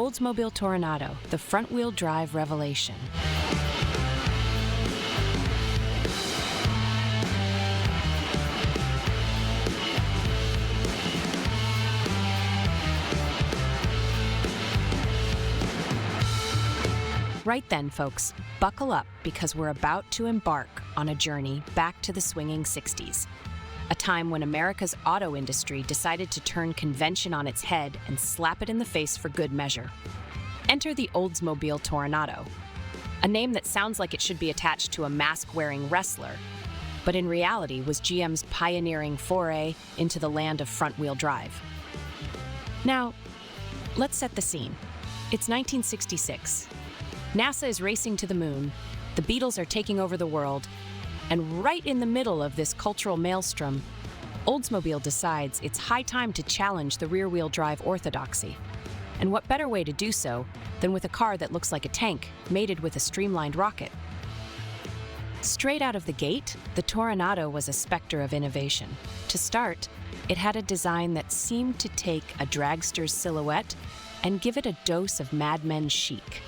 Oldsmobile Toronado, the front-wheel drive revelation. Right then, folks, buckle up because we're about to embark on a journey back to the Swinging Sixties, a time when America's auto industry decided to turn convention on its head and slap it in the face for good measure. Enter the Oldsmobile Toronado, a name that sounds like it should be attached to a mask-wearing wrestler, but in reality was GM's pioneering foray into the land of front-wheel drive. Now, let's set the scene. It's 1966. NASA is racing to the moon, the Beatles are taking over the world, and right in the middle of this cultural maelstrom, Oldsmobile decides it's high time to challenge the rear-wheel drive orthodoxy. And what better way to do so than with a car that looks like a tank, mated with a streamlined rocket? Straight out of the gate, the Toronado was a specter of innovation. To start, it had a design that seemed to take a dragster's silhouette and give it a dose of Mad Men chic.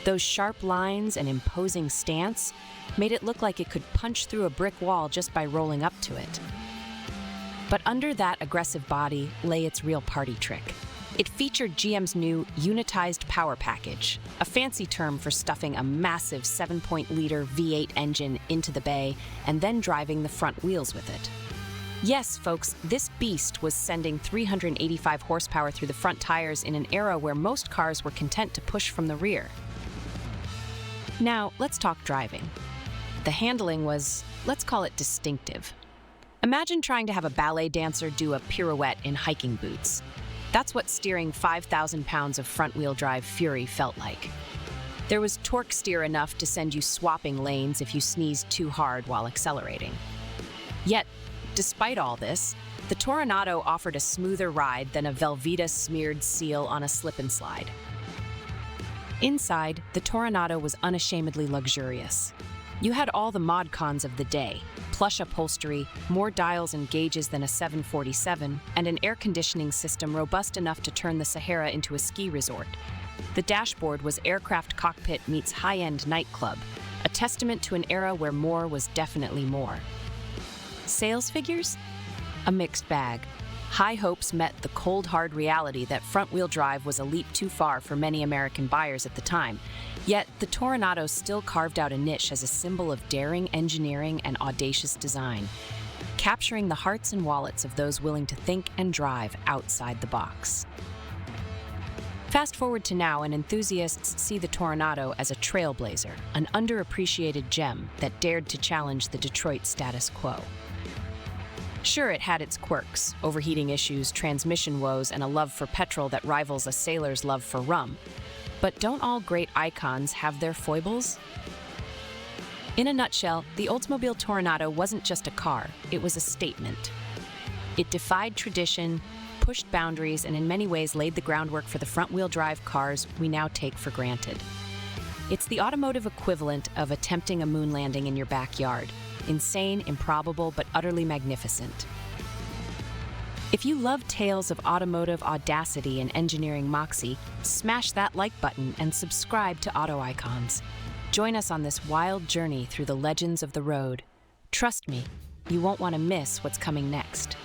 Those sharp lines and imposing stance made it look like it could punch through a brick wall just by rolling up to it. But under that aggressive body lay its real party trick. It featured GM's new unitized power package, a fancy term for stuffing a massive 7.0-liter V8 engine into the bay and then driving the front wheels with it. Yes, folks, this beast was sending 385 horsepower through the front tires in an era where most cars were content to push from the rear. Now, let's talk driving. The handling was, let's call it distinctive. Imagine trying to have a ballet dancer do a pirouette in hiking boots. That's what steering 5,000 pounds of front-wheel drive fury felt like. There was torque steer enough to send you swapping lanes if you sneezed too hard while accelerating. Yet, despite all this, the Toronado offered a smoother ride than a Velveeta-smeared seal on a slip-and-slide. Inside, the Toronado was unashamedly luxurious. You had all the mod cons of the day: plush upholstery, more dials and gauges than a 747, and an air conditioning system robust enough to turn the Sahara into a ski resort. The dashboard was aircraft cockpit meets high-end nightclub, a testament to an era where more was definitely more. Sales figures? A mixed bag. High hopes met the cold, hard reality that front-wheel drive was a leap too far for many American buyers at the time. Yet, the Toronado still carved out a niche as a symbol of daring engineering and audacious design, capturing the hearts and wallets of those willing to think and drive outside the box. Fast forward to now, and enthusiasts see the Toronado as a trailblazer, an underappreciated gem that dared to challenge the Detroit status quo. Sure, it had its quirks, overheating issues, transmission woes, and a love for petrol that rivals a sailor's love for rum. But don't all great icons have their foibles? In a nutshell, the Oldsmobile Toronado wasn't just a car, it was a statement. It defied tradition, pushed boundaries, and in many ways laid the groundwork for the front-wheel drive cars we now take for granted. It's the automotive equivalent of attempting a moon landing in your backyard. Insane, improbable, but utterly magnificent. If you love tales of automotive audacity and engineering moxie, smash that like button and subscribe to Auto Icons. Join us on this wild journey through the legends of the road. Trust me, you won't want to miss what's coming next.